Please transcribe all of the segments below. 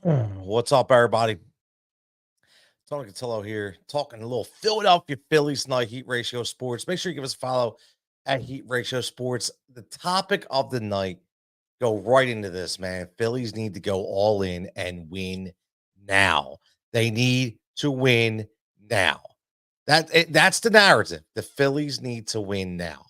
What's up, everybody? Tony Cotillo here, talking a little Philadelphia Phillies tonight, Heat Ratio Sports. Make sure you give us a follow at Heat Ratio Sports. The topic of the night, go right into this, man. Phillies need to go all in and win now. They need to win now. That's the narrative. The Phillies need to win now.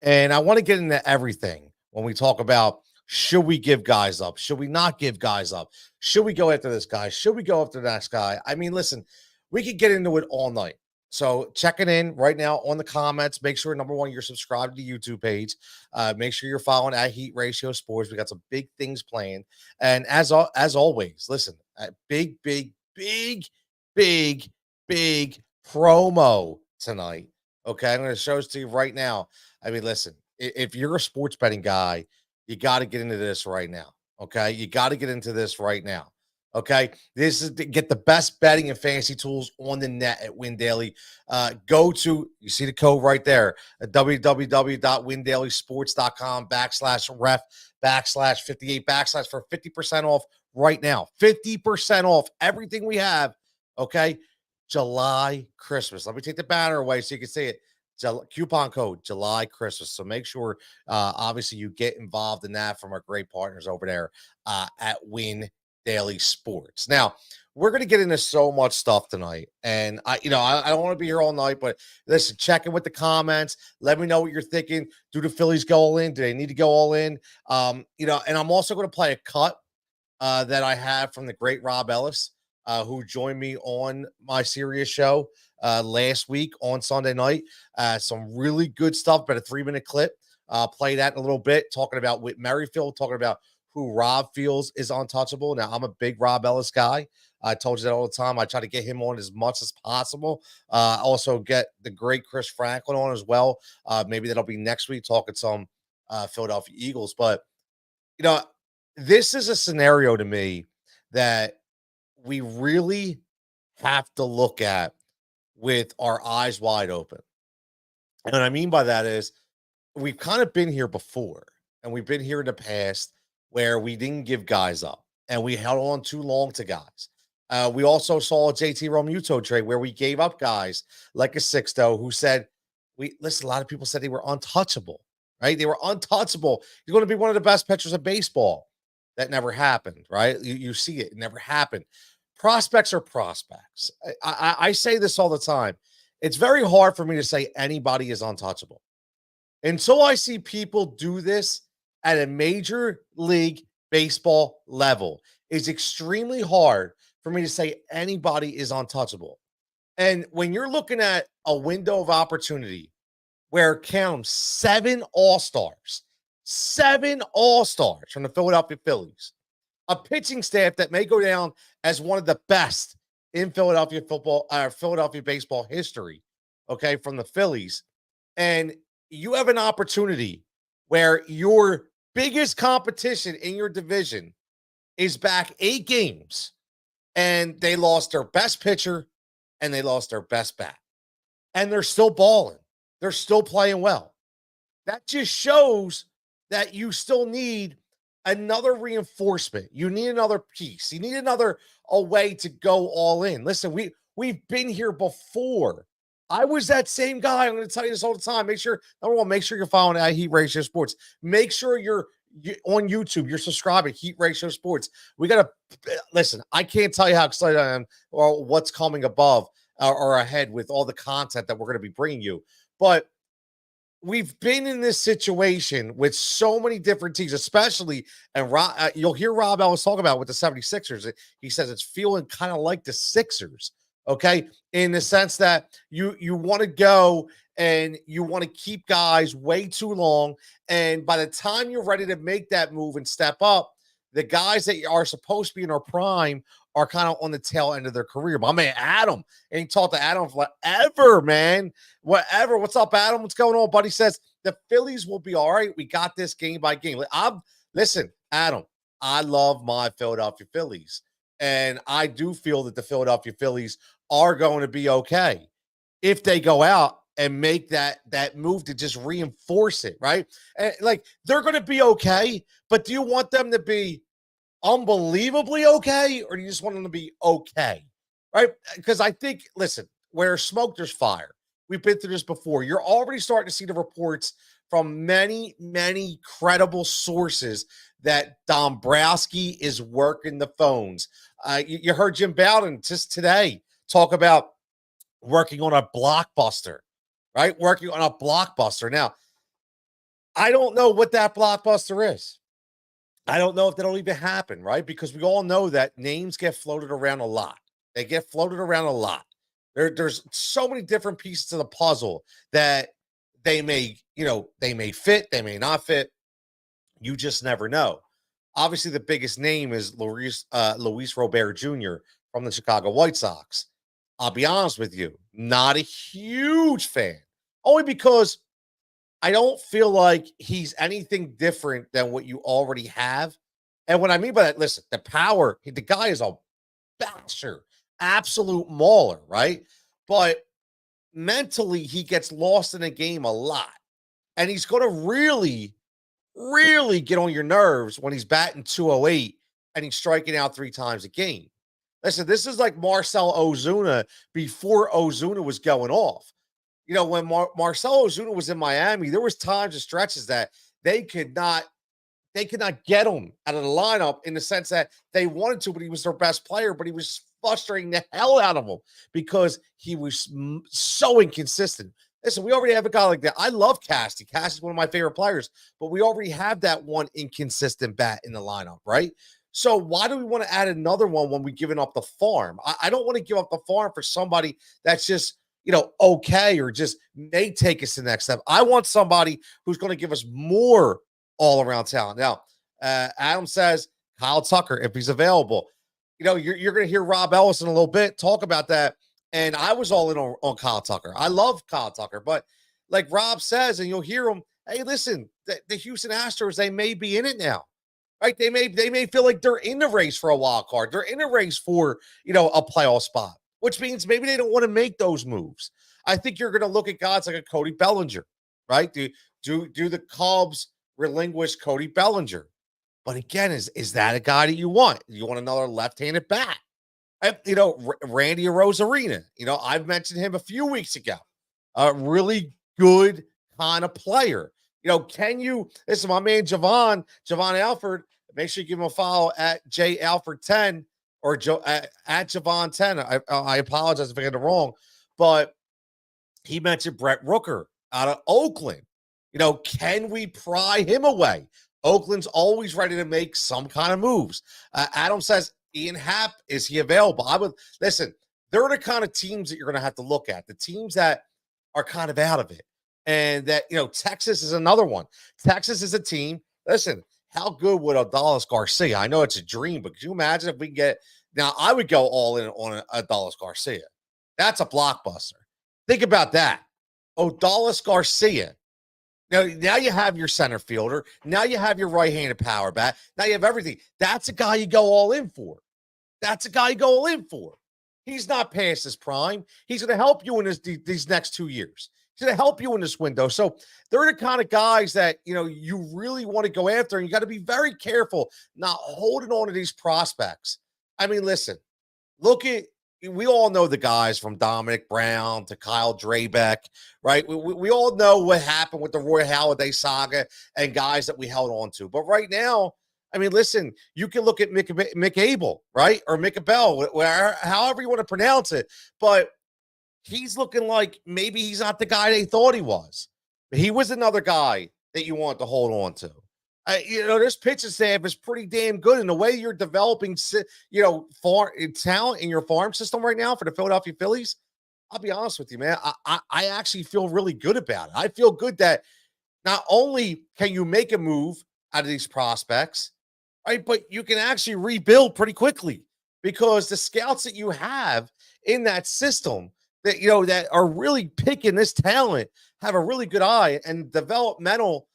And I want to get into everything when we talk about should we give guys up? Should we not give guys up? Should we go after this guy? Should we go after the next guy? I mean, listen, we could get into it all night. So check it in right now on the comments. Make sure, number one, you're subscribed to the YouTube page. Make sure you're following at Heat Ratio Sports. We got some big things planned. And as always, listen, big promo tonight. Okay, I'm going to show this to you right now. I mean, listen, if you're a sports betting guy, you got to get into this right now. Okay. You got to get into this right now. Okay. This is to get the best betting and fantasy tools on the net at Win Daily. Go to, you see the code right there at www.windailysports.com /ref/58 for 50% off right now. 50% off everything we have. Okay. July Christmas. Let me take the banner away so you can see it. Coupon code July Christmas. So make sure, obviously, you get involved in that from our great partners over there at Win Daily Sports. Now, we're going to get into so much stuff tonight, and I don't want to be here all night, but listen, check in with the comments. Let me know what you're thinking. Do the Phillies go all in? Do they need to go all in? And I'm also going to play a cut that I have from the great Rob Ellis, who joined me on my Sirius show last week on Sunday night. Some really good stuff, but a 3-minute clip. Play that in a little bit, talking about Whit Merrifield, talking about who Rob feels is untouchable. Now, I'm a big Rob Ellis guy. I told you that all the time. I try to get him on as much as possible. Also get the great Chris Franklin on as well. Maybe that'll be next week, talking some Philadelphia Eagles. But, this is a scenario to me that we really have to look at with our eyes wide open. And what I mean by that is we've kind of been here before, and we've been here in the past where we didn't give guys up and we held on too long to guys. We also saw a JT Realmuto trade where we gave up guys like a Sixto who said, a lot of people said they were untouchable, right? They were untouchable. He's going to be one of the best pitchers of baseball. That never happened, right? You see it never happened. Prospects are prospects. I say this all the time. It's very hard for me to say anybody is untouchable until I see people do this at a major league baseball level. It's extremely hard for me to say anybody is untouchable. And when you're looking at a window of opportunity where count 7 all-stars from the Philadelphia Phillies, a pitching staff that may go down as one of the best in Philadelphia baseball history, okay, from the Phillies. And you have an opportunity where your biggest competition in your division is back 8 games, and they lost their best pitcher and they lost their best bat. And they're still balling. They're still playing well. That just shows that you still need another reinforcement. You need another piece. You need a way to go all in. Listen, we've been here before. I was that same guy. I'm going to tell you this all the time. Make sure you're following at Heat Ratio Sports. Make sure you're on YouTube. You're subscribing. Heat Ratio Sports. We got to listen. I can't tell you how excited I am or what's coming above or ahead with all the content that we're going to be bringing you. But we've been in this situation with so many different teams, especially, and you'll hear Rob Ellis talk about with the 76ers. He says it's feeling kind of like the Sixers, okay? In the sense that you want to go and you want to keep guys way too long, and by the time you're ready to make that move and step up, the guys that are supposed to be in their prime are kind of on the tail end of their career. My man Adam, ain't talked to Adam forever, man. Whatever. What's up, Adam? What's going on, buddy? Says the Phillies will be all right. We got this game by game. Listen, Adam, I love my Philadelphia Phillies, and I do feel that the Philadelphia Phillies are going to be okay if they go out and make that move to just reinforce it, right? And like, they're going to be okay, but do you want them to be unbelievably okay, or do you just want him to be okay? Right? Because I think, listen, where smoke, there's fire. We've been through this before. You're already starting to see the reports from many, many credible sources that Dombrowski is working the phones. You heard Jim Bowden just today talk about working on a blockbuster, right? Working on a blockbuster. Now, I don't know what that blockbuster is. I don't know if that'll even happen, right? Because we all know that names get floated around a lot. They get floated around a lot. There's so many different pieces to the puzzle that they may fit, they may not fit. You just never know. Obviously, the biggest name is Luis Robert Jr. from the Chicago White Sox. I'll be honest with you, not a huge fan, only because I don't feel like he's anything different than what you already have. And what I mean by that, listen, the power, the guy is a basher, absolute mauler, right? But mentally, he gets lost in a game a lot. And he's going to really get on your nerves when he's batting 208 and he's striking out 3 times a game. Listen, this is like Marcell Ozuna before Ozuna was going off. When Marcell Ozuna was in Miami, there was times and stretches that they could not get him out of the lineup in the sense that they wanted to, but he was their best player, but he was frustrating the hell out of them because he was so inconsistent. Listen, we already have a guy like that. I love Casty. Casty's one of my favorite players, but we already have that one inconsistent bat in the lineup, right? So why do we want to add another one when we're giving up the farm? I don't want to give up the farm for somebody that's just okay, or just may take us to the next step. I want somebody who's going to give us more all around talent. Now, Adam says Kyle Tucker, if he's available. You're going to hear Rob Ellis in a little bit talk about that. And I was all in on Kyle Tucker. I love Kyle Tucker, but like Rob says, and you'll hear him, hey, listen, the Houston Astros, they may be in it now. Right? They may feel like they're in the race for a wild card. They're in the race for, a playoff spot, which means maybe they don't want to make those moves. I think you're going to look at guys like a Cody Bellinger, right? Do the Cubs relinquish Cody Bellinger? But again, is that a guy that you want? You want another left-handed bat? Randy Rosarina. I've mentioned him a few weeks ago. A really good kind of player. Can you listen, my man Javon Alford? Make sure you give him a follow at JAlford10 or at Javon10. I apologize if I get it wrong, but he mentioned Brett Rooker out of Oakland. Can we pry him away? Oakland's always ready to make some kind of moves. Adam says, Ian Happ, is he available? I would listen. They're the kind of teams that you're going to have to look at. The teams that are kind of out of it. And that, Texas is another one. Texas is a team. Listen, how good would Adolis Garcia? I know it's a dream, but could you imagine if we can get now? I would go all in on Adolis Garcia. That's a blockbuster. Think about that. Adolis Garcia. Now you have your center fielder. Now you have your right-handed power bat. Now you have everything. That's a guy you go all in for. That's a guy you go all in for. He's not past his prime. He's going to help you in these next 2 years. He's going to help you in this window. So they're the kind of guys that, you really want to go after, and you got to be very careful not holding on to these prospects. I mean, listen, we all know the guys from Dominic Brown to Kyle Drabeck, right? We all know what happened with the Roy Halladay saga and guys that we held on to. But right now, I mean, listen, you can look at Mick Abel, right? Or Mick Abel, however you want to pronounce it. But he's looking like maybe he's not the guy they thought he was. He was another guy that you want to hold on to. This pitching staff is pretty damn good. And the way you're developing, talent in your farm system right now for the Philadelphia Phillies, I'll be honest with you, man. I actually feel really good about it. I feel good that not only can you make a move out of these prospects, right, but you can actually rebuild pretty quickly because the scouts that you have in that system that, that are really picking this talent have a really good eye and developmental,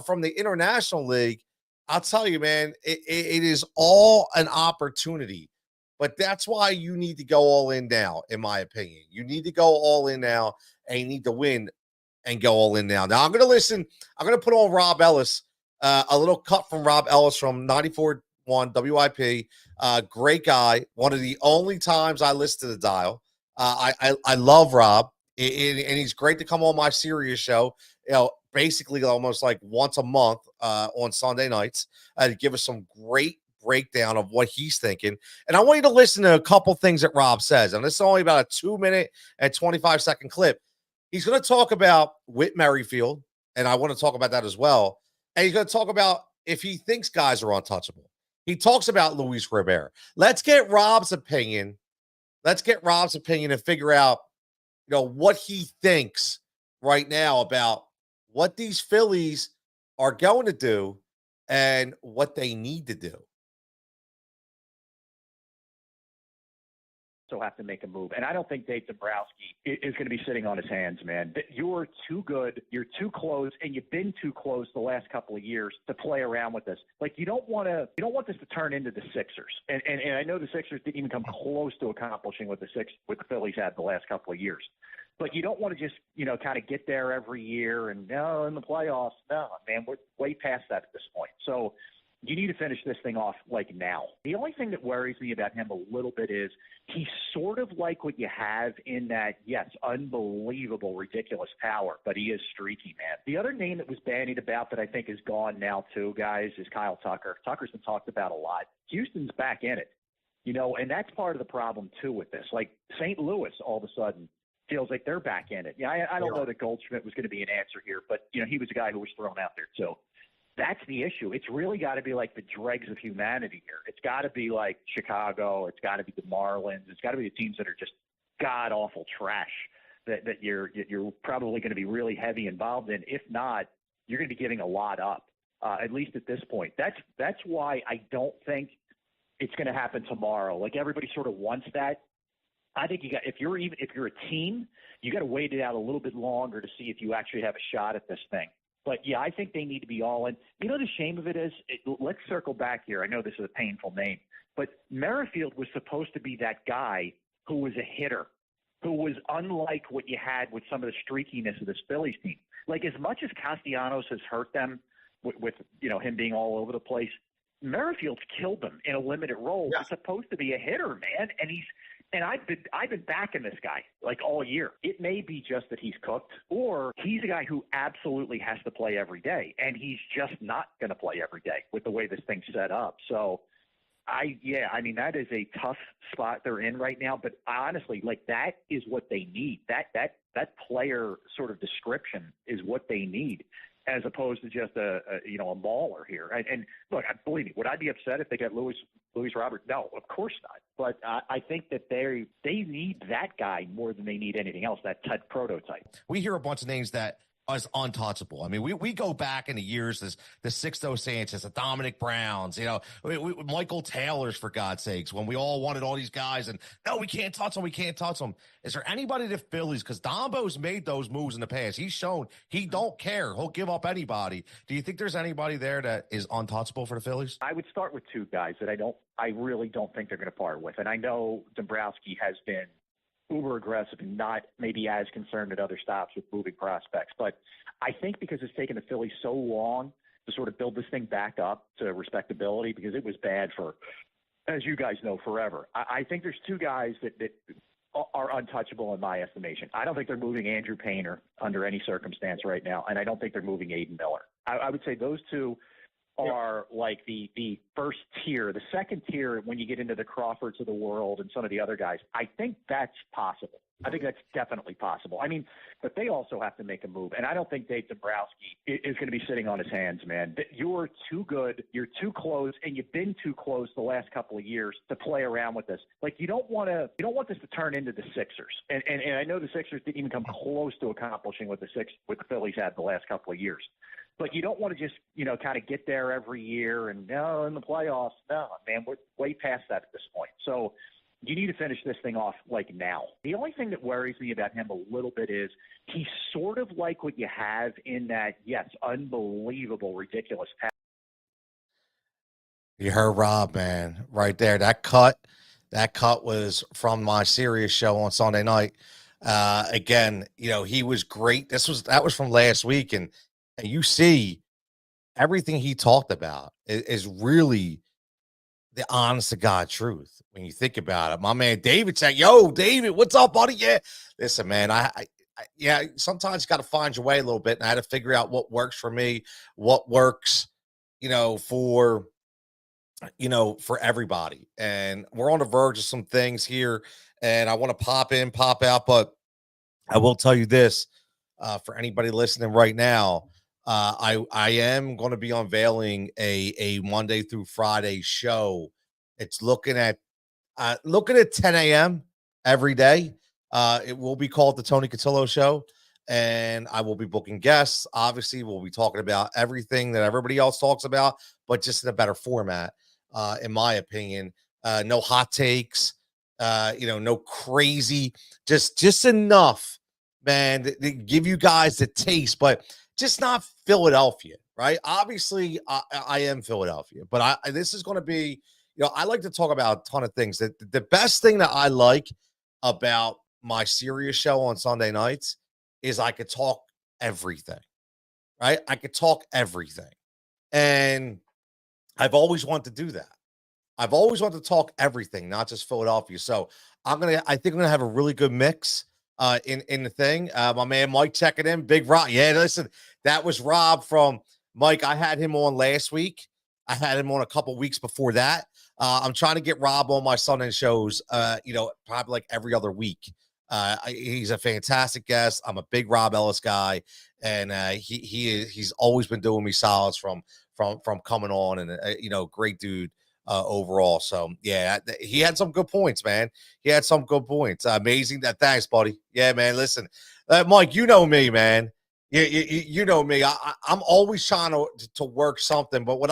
from the International League. I'll tell you, man, it is all an opportunity. But that's why you need to go all in now, in my opinion. You need to go all in now, and you need to win and go all in now. Now, I'm going to put on Rob Ellis, a little cut from Rob Ellis from 94 1 WIP. Great guy. One of the only times I listen to the dial. I love Rob, and he's great to come on my Sirius show. Basically almost like once a month on Sunday nights to give us some great breakdown of what he's thinking. And I want you to listen to a couple things that Rob says. And this is only about a 2-minute and 25-second clip. He's going to talk about Whit Merrifield, and I want to talk about that as well. And he's going to talk about if he thinks guys are untouchable. He talks about Luis Robert. Let's get Rob's opinion. Let's get Rob's opinion and figure out, what he thinks right now about what these Phillies are going to do and what they need to do. Have to make a move. And I don't think Dave Dombrowski is going to be sitting on his hands, man. You're too good. You're too close, and you've been too close the last couple of years to play around with this. Like, you don't want this to turn into the Sixers. And I know the Sixers didn't even come close to accomplishing what the Phillies had the last couple of years. But you don't want to just, kind of get there every year and no, in the playoffs. No, man, we're way past that at this point. So you need to finish this thing off like now. The only thing that worries me about him a little bit is he's sort of like what you have in that, yes, unbelievable, ridiculous power, but he is streaky, man. The other name that was bandied about that I think is gone now too, guys, is Kyle Tucker. Tucker's been talked about a lot. Houston's back in it, and that's part of the problem too with this. Like St. Louis all of a sudden feels like they're back in it. Yeah, I don't know that Goldschmidt was going to be an answer here, but, he was a guy who was thrown out there too. That's the issue. It's really got to be like the dregs of humanity here. It's got to be like Chicago. It's got to be the Marlins. It's got to be the teams that are just god-awful trash that you're probably going to be really heavy involved in. If not, you're going to be giving a lot up, at least at this point. That's why I don't think it's going to happen tomorrow. Like everybody sort of wants that. I think if you're a team, you got to wait it out a little bit longer to see if you actually have a shot at this thing. But, yeah, I think they need to be all in. The shame of it is, let's circle back here. I know this is a painful name, but Merrifield was supposed to be that guy who was a hitter, who was unlike what you had with some of the streakiness of this Phillies team. Like, as much as Castellanos has hurt them with him being all over the place, Merrifield's killed them in a limited role. Yeah. He's supposed to be a hitter, man, and I've been backing this guy like all year. It may be just that he's cooked, or he's a guy who absolutely has to play every day, and he's just not going to play every day with the way this thing's set up. So, that is a tough spot they're in right now. But honestly, like that is what they need. That player sort of description is what they need, as opposed to just a mauler here. And look, believe me, would I be upset if they got Luis Robert? No, of course not. But I think that they need that guy more than they need anything else, that type prototype. We hear a bunch of names that is untouchable. I mean, we go back in the years, the Sixto Sanchez, the Dominic Browns, Michael Taylor's, for God's sakes, when we all wanted all these guys and, no, we can't touch them. Is there anybody to Phillies? Because Dombo's made those moves in the past. He's shown he don't care. He'll give up anybody. Do you think there's anybody there that is untouchable for the Phillies? I would start with two guys that I really don't think they're going to part with. And I know Dombrowski has been uber aggressive and not maybe as concerned at other stops with moving prospects. But I think because it's taken the Phillies so long to sort of build this thing back up to respectability, because it was bad for, as you guys know, forever. I think there's two guys that are untouchable in my estimation. I don't think they're moving Andrew Painter under any circumstance right now, and I don't think they're moving Aiden Miller. I would say those two are like the first tier. The second tier, when you get into the Crawfords of the world and some of the other guys, I think that's possible. I think that's definitely possible. I mean, but they also have to make a move. And I don't think Dave Dombrowski is going to be sitting on his hands, man. You're too good. You're too close, and you've been too close the last couple of years to play around with this. Like, you don't want this to turn into the Sixers. And I know the Sixers didn't even come close to accomplishing what the Phillies had the last couple of years. But you don't want to just, kind of get there every year and, no, in the playoffs. No, man, we're way past that at this point. So you need to finish this thing off like now. The only thing that worries me about him a little bit is he's sort of like what you have in that, yes, unbelievable, ridiculous pass. You heard Rob, man, right there. That cut was from my Sirius show on Sunday night. Again, he was great. That was from last week, and you see everything he talked about is really the honest to God truth when you think about it. My man David said, "Yo, David, what's up, buddy?" Yeah, listen, man. Yeah, sometimes you got to find your way a little bit, and I had to figure out what works for me, what works, for for everybody. And we're on the verge of some things here, and I want to pop in, pop out, but I will tell you this for anybody listening right now. I am going to be unveiling a Monday through Friday show. It's looking at 10 a.m. every day. It will be called the Tony Cotillo Show, and I will be booking guests. Obviously, we'll be talking about everything that everybody else talks about, but just in a better format, in my opinion. No hot takes, no crazy, just enough, man, to give you guys the taste, but just not Philadelphia, right? Obviously, I am Philadelphia, but this is going to be I like to talk about a ton of things. The best thing that I like about my serious show on Sunday nights is I could talk everything, right? I could talk everything. And I've always wanted to do that. I've always wanted to talk everything, not just Philadelphia. So I think I'm gonna have a really good mix in the thing. My man Mike checking in, Big Rob. Yeah, listen, that was Rob from Mike. I had him on last week. I had him on a couple weeks before that. I'm trying to get Rob on my Sunday shows, probably like every other week. He's a fantastic guest. I'm a big Rob Ellis guy, and he's always been doing me solids from coming on, and great dude overall. So yeah, he had some good points, man. He had some good points. Amazing. That thanks, buddy. Yeah, man. Listen, Mike, you know me, man. You know me. I'm always trying to work something, but what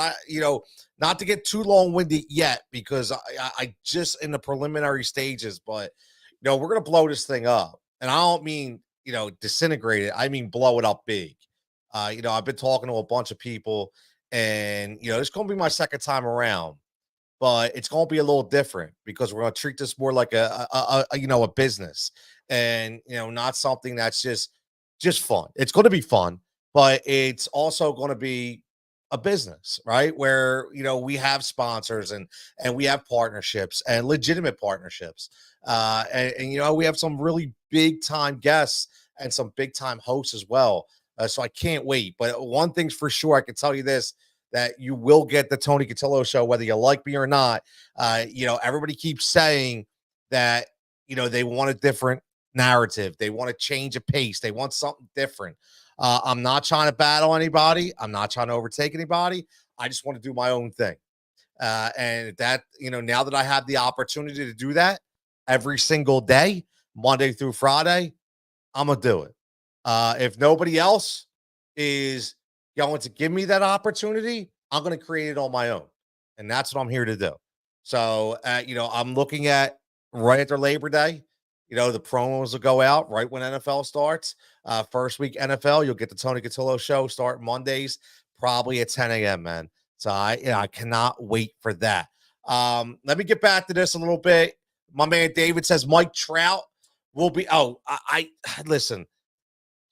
not to get too long winded yet, because I just in the preliminary stages, but we're gonna blow this thing up, and I don't mean disintegrate it. I mean blow it up big. I've been talking to a bunch of people, and it's gonna be my second time around, but it's going to be a little different because we're going to treat this more like a business, and not something that's just fun. It's going to be fun, but it's also going to be a business, right? Where we have sponsors, and we have partnerships, and legitimate partnerships, and we have some really big time guests and some big time hosts as well. So I can't wait. But one thing's for sure, I can tell you this, that you will get the Tony Cotillo Show, whether you like me or not. Everybody keeps saying that, they want a different narrative. They want to change a pace. They want something different. I'm not trying to battle anybody. I'm not trying to overtake anybody. I just want to do my own thing. And that, now that I have the opportunity to do that every single day, Monday through Friday, I'm going to do it. If nobody else is going to give me that opportunity, I'm going to create it on my own. And that's what I'm here to do. So, I'm looking at right after Labor Day, the promos will go out right when NFL starts. First week NFL, you'll get the Tony Cotillo Show start Mondays, probably at 10 a.m., man. So I cannot wait for that. Let me get back to this a little bit. My man David says Mike Trout will be. Oh, I listen.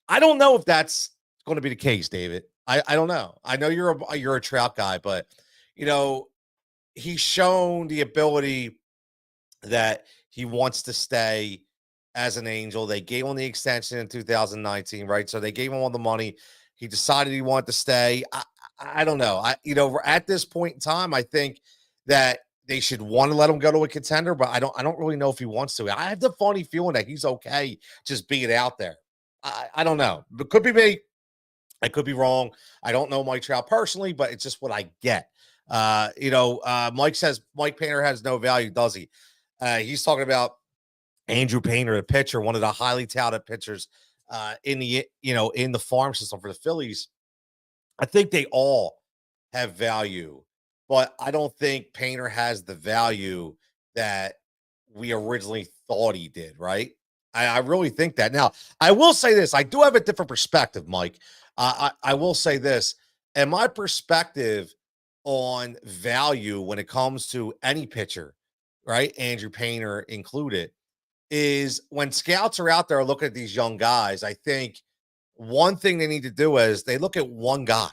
I don't know if that's going to be the case, David. I don't know. I know you're a Trout guy, but he's shown the ability that he wants to stay as an Angel. They gave him the extension in 2019, right? So they gave him all the money. He decided he wanted to stay. I don't know. At this point in time, I think that they should want to let him go to a contender, but I don't really know if he wants to. I have the funny feeling that he's okay just being out there. I don't know. It could be me. I could be wrong. I don't know Mike Trout personally, but it's just what I get. Mike says Mike Painter has no value, does he? He's talking about Andrew Painter, the pitcher, one of the highly touted pitchers in the farm system for the Phillies. I think they all have value, but I don't think Painter has the value that we originally thought he did, right? I really think that. Now, I will say this. I do have a different perspective, Mike. I will say this. And my perspective on value when it comes to any pitcher, right? Andrew Painter included, is when scouts are out there looking at these young guys, I think one thing they need to do is they look at one guy,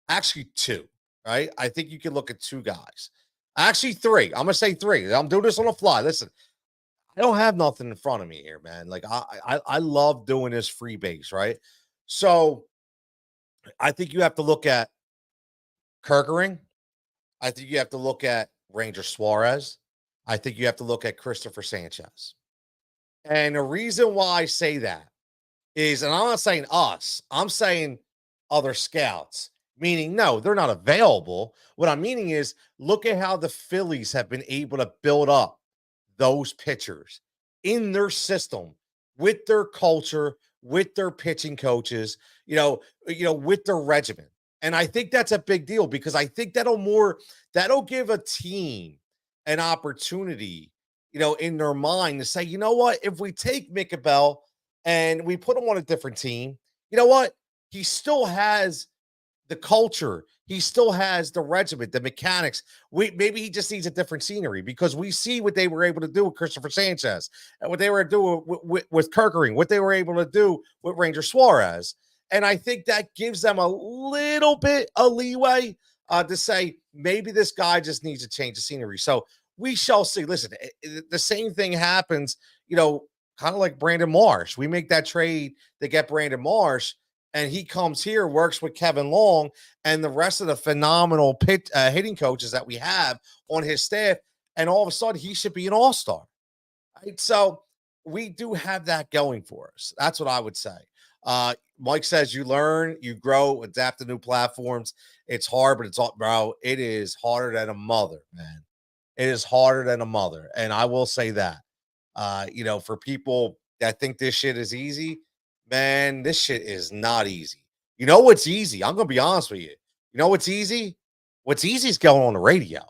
actually two, right? I think you can look at two guys. Actually, three. I'm gonna say three. I'm doing this on the fly. Listen, I don't have nothing in front of me here, man. Like I love doing this free base, right? So I think you have to look at Kirkering. I think you have to look at Ranger Suarez. I think you have to look at Christopher Sanchez. And the reason why I say that is, and I'm not saying us, I'm saying other scouts, meaning no, they're not available. What I'm meaning is look at how the Phillies have been able to build up those pitchers in their system with their culture, with their pitching coaches, with their regimen. And I think that's a big deal because I think that'll give a team an opportunity, in their mind to say, you know what, if we take Micah Bell and we put him on a different team, you know what? He still has the culture. He still has the regiment, the mechanics. Maybe he just needs a different scenery because we see what they were able to do with Christopher Sanchez and what they were doing with Kirkering, what they were able to do with Ranger Suarez. And I think that gives them a little bit of leeway to say maybe this guy just needs to change the scenery. So we shall see. Listen, the same thing happens, kind of like Brandon Marsh. We make that trade to get Brandon Marsh, and he comes here, works with Kevin Long and the rest of the phenomenal hitting coaches that we have on his staff, and all of a sudden he should be an all-star. Right? So we do have that going for us. That's what I would say. Mike says you learn, you grow, adapt to new platforms. It's hard, but it is harder than a mother, man. It is harder than a mother. And I will say that. For people that think this shit is easy, man, this shit is not easy. You know what's easy? I'm gonna be honest with you. You know what's easy? What's easy is going on the radio.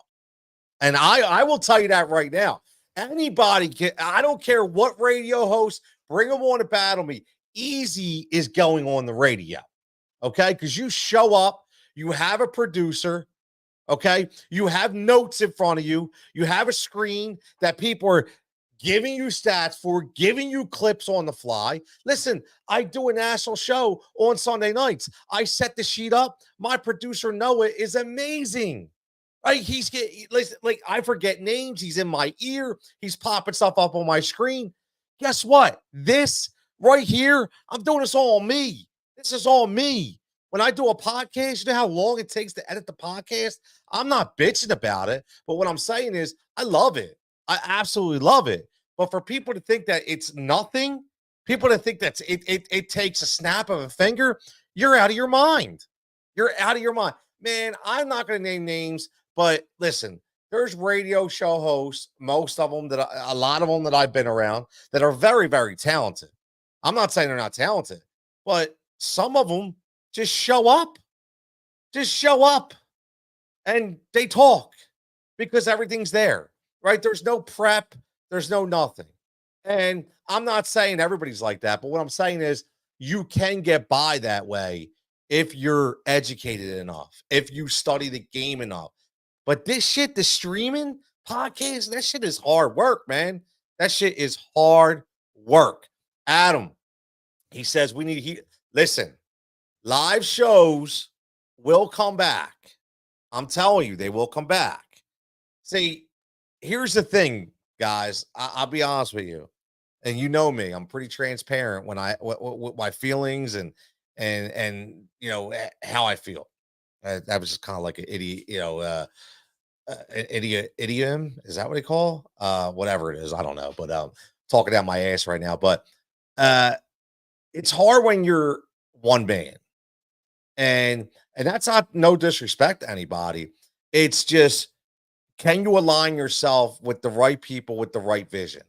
And I will tell you that right now. Anybody can, I don't care what radio host, bring them on to battle me. Easy is going on the radio. Okay. Because you show up, you have a producer, okay, you have notes in front of you, you have a screen that people are giving you stats for, giving you clips on the fly. Listen, I do a national show on Sunday nights. I set the sheet up. My producer Noah is amazing. Right? Listen, like I forget names. He's in my ear. He's popping stuff up on my screen. Guess what? This right here, I'm doing this all on me. This is all me. When I do a podcast, you know how long it takes to edit the podcast? I'm not bitching about it. But what I'm saying is, I love it. I absolutely love it. But for people to think that it's nothing, people to think that it takes a snap of a finger, you're out of your mind. You're out of your mind. Man, I'm not going to name names, but listen, there's radio show hosts, most of them a lot of them that I've been around that are very, very talented. I'm not saying they're not talented, but some of them just show up. Just show up and they talk because everything's there, right? There's no prep, there's no nothing. And I'm not saying everybody's like that, but what I'm saying is you can get by that way if you're educated enough, if you study the game enough. But this shit, the streaming podcast, that shit is hard work, man. That shit is hard work. Adam, he says listen, live shows will come back. I'm telling you, they will come back. See, here's the thing, guys. I'll be honest with you, and you know me. I'm pretty transparent when with my feelings and how I feel. That was just kind of like an idiot, an idiom. Is that what they call? Whatever it is, I don't know. But talking out my ass right now. But it's hard when you're one man, and that's not no disrespect to anybody. It's just, can you align yourself with the right people with the right vision?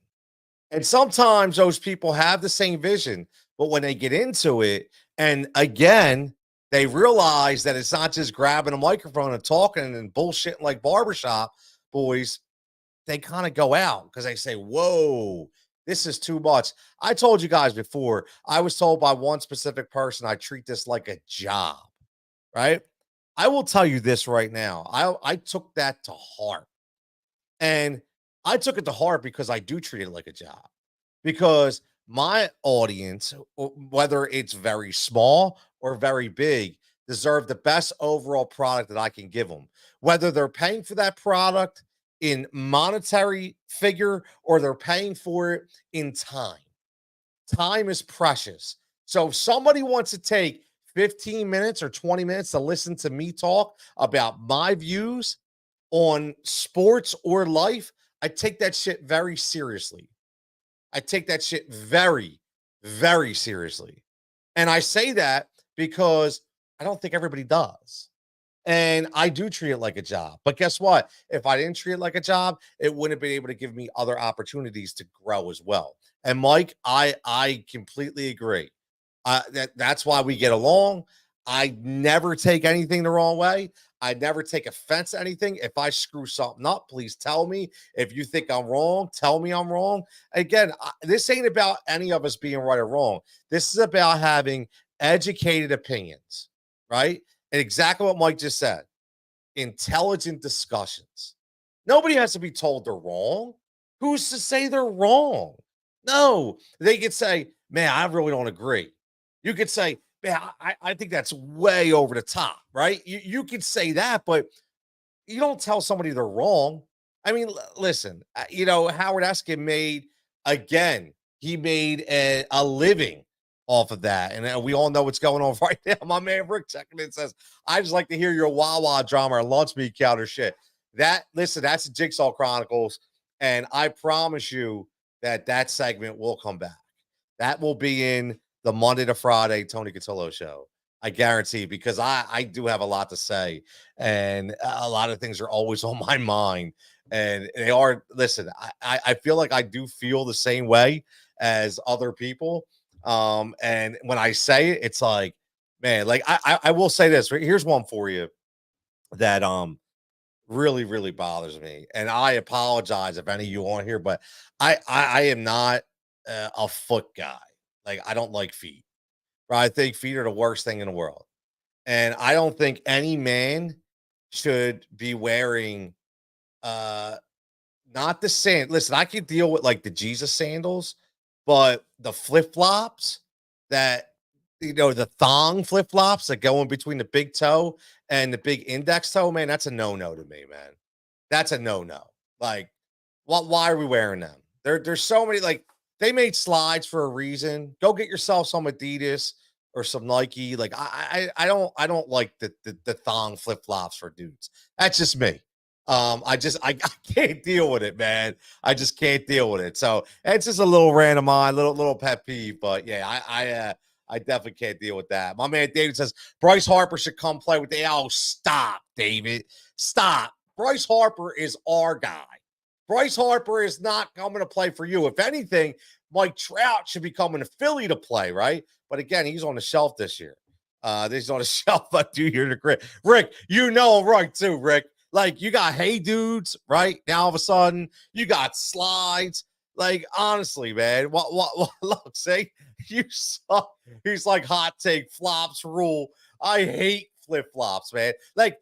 And sometimes those people have the same vision, but when they get into it, and again, they realize that it's not just grabbing a microphone and talking and bullshitting like barbershop boys, they kind of go out because they say, whoa, this is too much. I told you guys before, I was told by one specific person, I treat this like a job, right? I will tell you this right now. I took that to heart. And I took it to heart because I do treat it like a job. Because my audience, whether it's very small or very big, deserve the best overall product that I can give them. Whether they're paying for that product in monetary figure or they're paying for it in time. Time is precious. So if somebody wants to take 15 minutes or 20 minutes to listen to me talk about my views on sports or life, I take that shit very seriously. I take that shit very, very seriously. And I say that because I don't think everybody does. And I do treat it like a job. But guess what? If I didn't treat it like a job, it wouldn't have been able to give me other opportunities to grow as well. And Mike, I completely agree. That's why we get along. I never take anything the wrong way. I never take offense to anything. If I screw something up, please tell me. If you think I'm wrong, tell me I'm wrong. Again, this ain't about any of us being right or wrong. This is about having educated opinions, right? And exactly what Mike just said, intelligent discussions. Nobody has to be told they're wrong. Who's to say they're wrong? No, they could say, man, I really don't agree. You could say, man, I think that's way over the top, right? You could say that, but you don't tell somebody they're wrong. I mean, listen, Howard Eskin made, again, he made a living off of that. And we all know what's going on right now. My man Rick checking in says, I just like to hear your Wawa drama or lunch meat counter shit. Listen, that's the Jigsaw Chronicles. And I promise you that segment will come back. That will be in the Monday to Friday Tony Cotillo show. I guarantee, because I do have a lot to say, and a lot of things are always on my mind. And they are, listen, I feel like I do feel the same way as other people. And when I say it, it's like, man, like I will say this. Here's one for you that really, really bothers me. And I apologize if any of you aren't here, but I am not a foot guy. Like, I don't like feet. Right? I think feet are the worst thing in the world. And I don't think any man should be wearing uh not the sand. Listen, I can deal with like the Jesus sandals, but the flip-flops that the thong flip-flops that go in between the big toe and the big index toe, man, that's a no-no to me, man. That's a no-no. Like, why are we wearing them? There's so many, like, they made slides for a reason. Go get yourself some Adidas or some Nike. Like, I don't like the thong flip-flops for dudes. That's just me. I can't deal with it, man. I just can't deal with it. So it's just a little rant of mine, little pet peeve. But yeah, I definitely can't deal with that. My man David says Bryce Harper should come play with the. Oh, stop, David. Stop. Bryce Harper is our guy. Bryce Harper is not coming to play for you. If anything, Mike Trout should be coming to Philly to play, right? But again, he's on the shelf this year. He's on the shelf. I do hear the grit. Rick, you know him right too, Rick. Like, you got hey dudes, right? Now all of a sudden you got slides. Like, honestly, man, what look, say you suck. He's like, hot take, flops rule. I hate flip-flops, man. Like,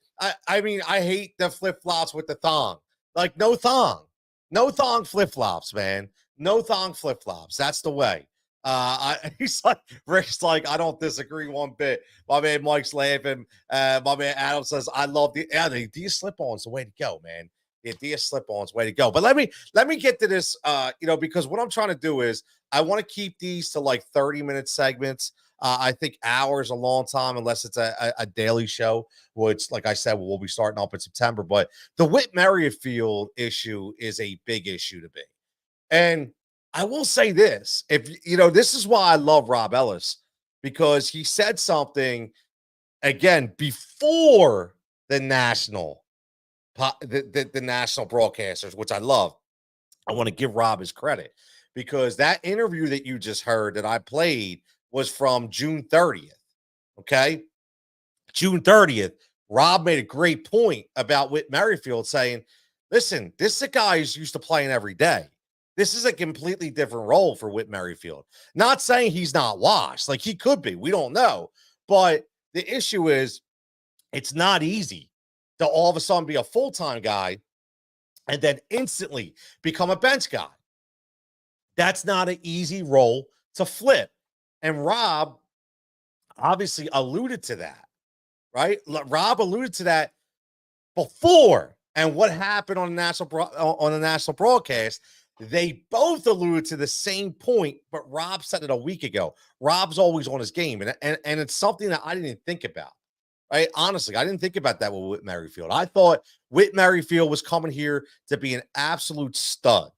I mean, I hate the flip-flops with the thong. Like, no thong. No thong flip-flops, man. No thong flip-flops. That's the way. He's like, Rick's like, I don't disagree one bit. My man Mike's laughing. My man Adam says, I love the Adidas slip-ons, the way to go, man. The Adidas slip-ons, way to go. But let me get to this, because what I'm trying to do is I want to keep these to like 30-minute segments. I think hours a long time, unless it's a daily show, which, like I said, we'll be starting up in September. But the Whit Merrifield issue is a big issue to me. And I will say this, this is why I love Rob Ellis, because he said something, again, before the national broadcasters, which I love. I want to give Rob his credit, because that interview that you just heard that I played was from June 30th. Okay. June 30th, Rob made a great point about Whit Merrifield, saying, listen, this is a guy who's used to playing every day. This is a completely different role for Whit Merrifield. Not saying he's not washed. Like, he could be. We don't know. But the issue is, it's not easy to all of a sudden be a full-time guy and then instantly become a bench guy. That's not an easy role to flip. And Rob obviously alluded to that. right? Rob alluded to that before, and what happened on the national broadcast. They both alluded to the same point, but Rob said it a week ago. Rob's always on his game, and it's something that I didn't think about. Right? Honestly, I didn't think about that with Whit Merrifield. I thought Whit Merrifield was coming here to be an absolute stud.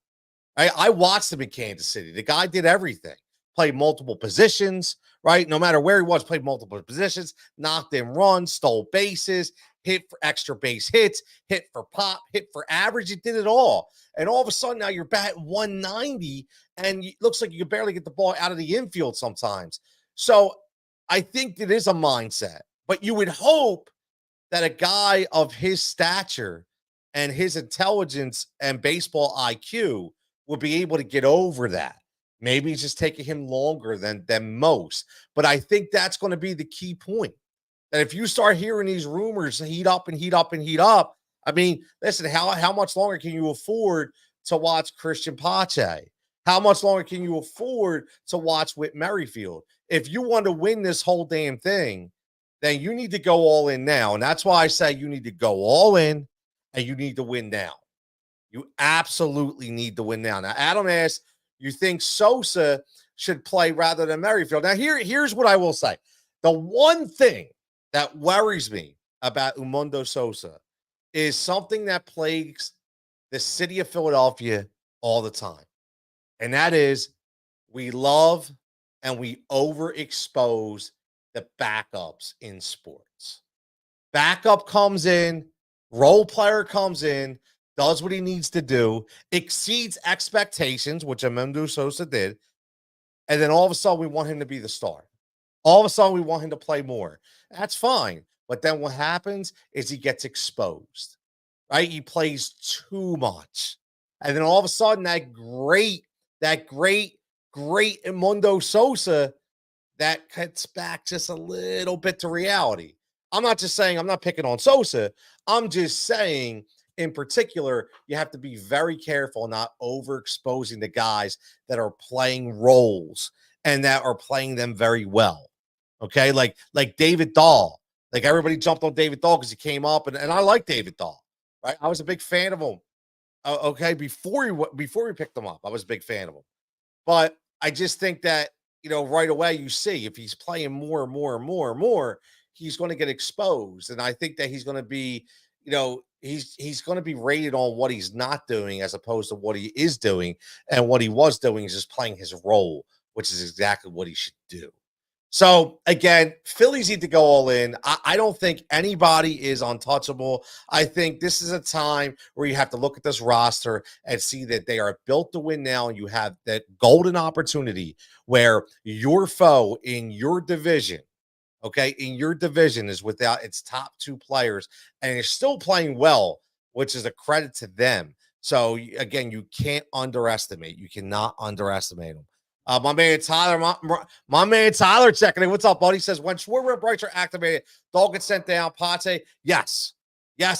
I watched him in Kansas City. The guy did everything, played multiple positions, right? No matter where he was, played multiple positions, knocked in runs, stole bases, hit for extra base hits, hit for pop, hit for average. He did it all. And all of a sudden, now you're batting 190, and it looks like you can barely get the ball out of the infield sometimes. So I think it is a mindset, but you would hope that a guy of his stature and his intelligence and baseball IQ will be able to get over that. Maybe it's just taking him longer than most. But I think that's going to be the key point. That if you start hearing these rumors heat up and heat up and heat up, I mean, listen, how much longer can you afford to watch Christian Pache? How much longer can you afford to watch Whit Merrifield? If you want to win this whole damn thing, then you need to go all in now. And that's why I say you need to go all in and you need to win now. You absolutely need to win now. Now, Adam asked, you think Sosa should play rather than Merrifield? Now, here's what I will say. The one thing that worries me about Umundo Sosa is something that plagues the city of Philadelphia all the time. And that is we love and we overexpose the backups in sports. Backup comes in, role player comes in, does what he needs to do, exceeds expectations, which Umundo Sosa did, and then all of a sudden we want him to be the star. All of a sudden we want him to play more. That's fine. But then what happens is he gets exposed, right? He plays too much. And then all of a sudden that great Umundo Sosa that cuts back just a little bit to reality. I'm not picking on Sosa. I'm just saying, in particular, you have to be very careful not overexposing the guys that are playing roles and that are playing them very well. Okay, like David Dahl. Like everybody jumped on David Dahl because he came up, and I like David Dahl. Right, I was a big fan of him. Okay, before we picked him up, I was a big fan of him. But I just think that, right away you see if he's playing more and more and more and more, he's going to get exposed. And I think that he's going to be, he's going to be rated on what he's not doing as opposed to what he is doing. And what he was doing is just playing his role, which is exactly what he should do. So again, Phillies need to go all in. I don't think anybody is untouchable. I think this is a time where you have to look at this roster and see that they are built to win now, and you have that golden opportunity where your foe in your division, is without its top two players and is still playing well, which is a credit to them. So again, you can't underestimate. You cannot underestimate them. My man Tyler, my man Tyler checking in. What's up, buddy? Says when Schwarber and Brights are activated, Dahl gets sent down. Pate, yes. I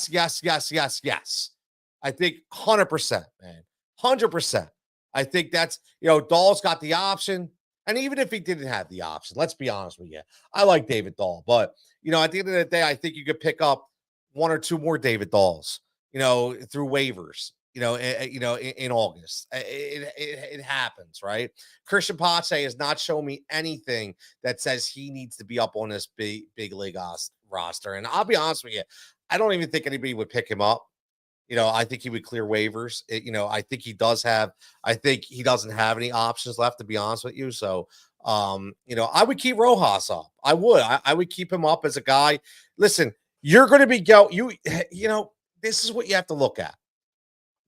think 100%, man, 100%. I think that's Dahl's got the option, and even if he didn't have the option, let's be honest with you, I like David Dahl, but at the end of the day, I think you could pick up one or two more David Dahls, through waivers. In August. It happens, right? Christian Pache has not shown me anything that says he needs to be up on this big league roster. And I'll be honest with you, I don't even think anybody would pick him up. I think he would clear waivers. I think he doesn't have any options left, to be honest with you. So, I would keep Rojas up. I would keep him up as a guy. Listen, you're going to be this is what you have to look at.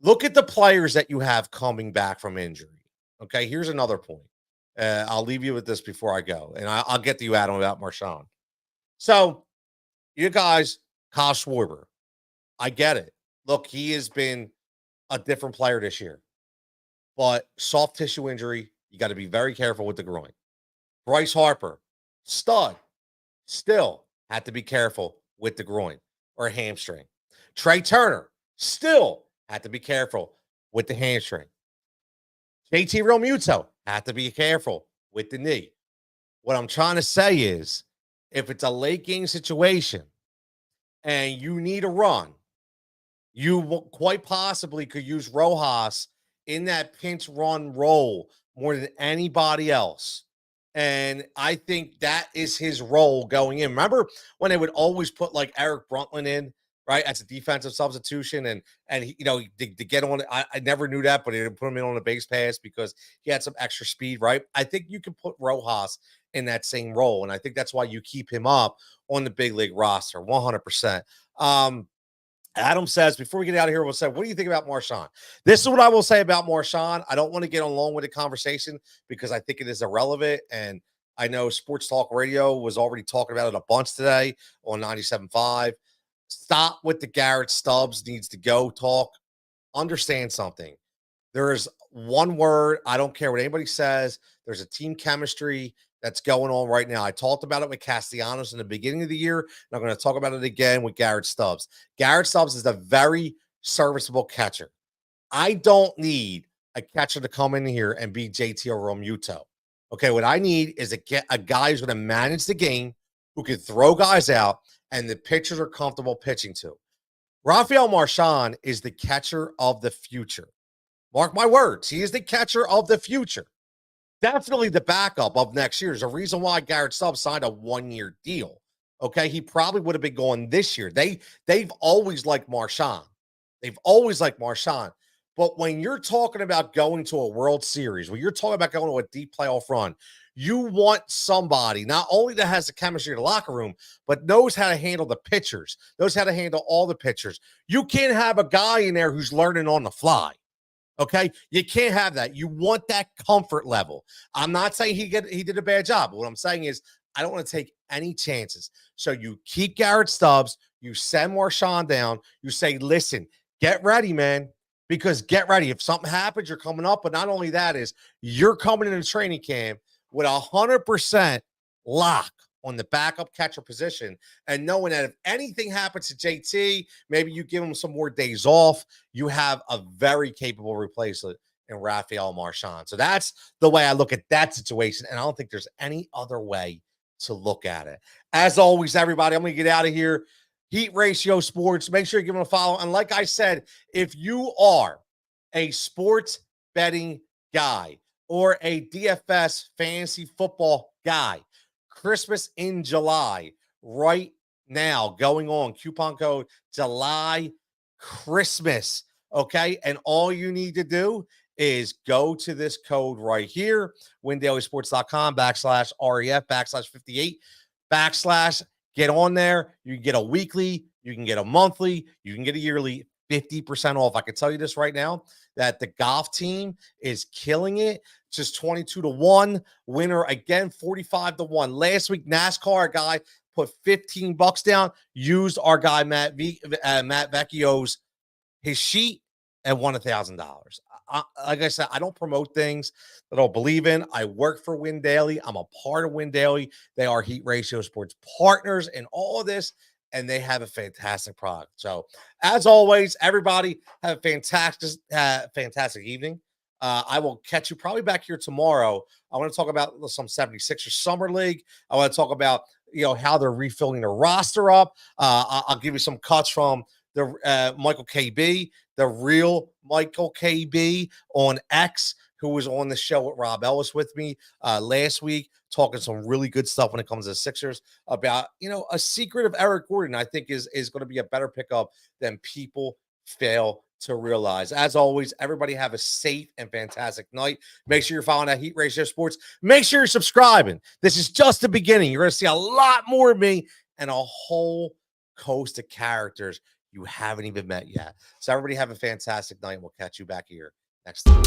Look at the players that you have coming back from injury. Okay, here's another point. I'll leave you with this before I go, and I'll get to you, Adam, about Marshawn. So, you guys, Kyle Schwarber, I get it. Look, he has been a different player this year, but soft tissue injury, you got to be very careful with the groin. Bryce Harper, stud, still had to be careful with the groin or hamstring. Trey Turner, still had to be careful with the hamstring. JT Realmuto had to be careful with the knee. What I'm trying to say is, if it's a late game situation and you need a run, you quite possibly could use Rojas in that pinch run role more than anybody else. And I think that is his role going in. Remember when they would always put like Eric Bruntlin in, right, as a defensive substitution, and he, to get on. I never knew that, but they didn't put him in on a base pass because he had some extra speed, right? I think you can put Rojas in that same role, and I think that's why you keep him up on the big league roster, 100%. Adam says, before we get out of here, we'll say, what do you think about Marshawn? This is what I will say about Marshawn. I don't want to get on long with the conversation because I think it is irrelevant. And I know Sports Talk Radio was already talking about it a bunch today on 97.5. Stop with the Garrett Stubbs needs to go talk. Understand something. There is one word. I don't care what anybody says. There's a team chemistry that's going on right now. I talked about it with Castellanos in the beginning of the year, and I'm going to talk about it again with Garrett Stubbs. Garrett Stubbs is a very serviceable catcher. I don't need a catcher to come in here and be JT or Romuto. Okay, what I need is a guy who's going to manage the game, who can throw guys out, and the pitchers are comfortable pitching to. Rafael Marshawn is the catcher of the future. Mark my words. He is the catcher of the future. Definitely the backup of next year. There's a reason why Garrett Stubbs signed a 1-year deal. Okay, he probably would have been going this year. They've always liked Marshawn. They've always liked Marshawn. But when you're talking about going to a World Series, when you're talking about going to a deep playoff run, you want somebody not only that has the chemistry in the locker room, but knows how to handle the pitchers, knows how to handle all the pitchers. You can't have a guy in there who's learning on the fly. Okay, you can't have that. You want that comfort level. I'm not saying he did a bad job. What I'm saying is I don't want to take any chances. So you keep Garrett Stubbs, you send Marshawn down, you say, listen, get ready, man, because get ready. If something happens, you're coming up. But not only that is you're coming into training camp with 100% lock on the backup catcher position, and knowing that if anything happens to JT, maybe you give him some more days off, you have a very capable replacement in Rafael Marshawn. So that's the way I look at that situation, and I don't think there's any other way to look at it. As always, everybody, I'm going to get out of here. Heat Ratio Sports. Make sure you give them a follow. And like I said, if you are a sports betting guy or a DFS fantasy football guy, Christmas in July right now going on. Coupon code July Christmas. Okay. And all you need to do is go to this code right here, windailysports.com/REF/58/ get on there. You can get a weekly, you can get a monthly, you can get a yearly, 50% off. I can tell you this right now that the golf team is killing it. Just 22-1 winner again, 45-1. Last week, NASCAR guy put $15 down, used our guy Matt Vecchio's his sheet and won $1,000. Like I said, I don't promote things that I don't believe in. I work for Win Daily. I'm a part of Win Daily. They are Heat Ratio Sports partners in all of this, and they have a fantastic product. So, as always, everybody have a fantastic evening. I will catch you probably back here tomorrow. I want to talk about some 76ers Summer League. I want to talk about, how they're refilling their roster up. I'll give you some cuts from the Michael KB, the real Michael KB on X, who was on the show with Rob Ellis with me last week, talking some really good stuff when it comes to the Sixers about, a secret of Eric Gordon, I think is going to be a better pickup than people fail to realize. As always, everybody have a safe and fantastic night. Make sure you're following at Heat Ratio Sports. Make sure you're subscribing. This is just the beginning. You're going to see a lot more of me and a whole host of characters you haven't even met yet. So everybody have a fantastic night. We'll catch you back here next time.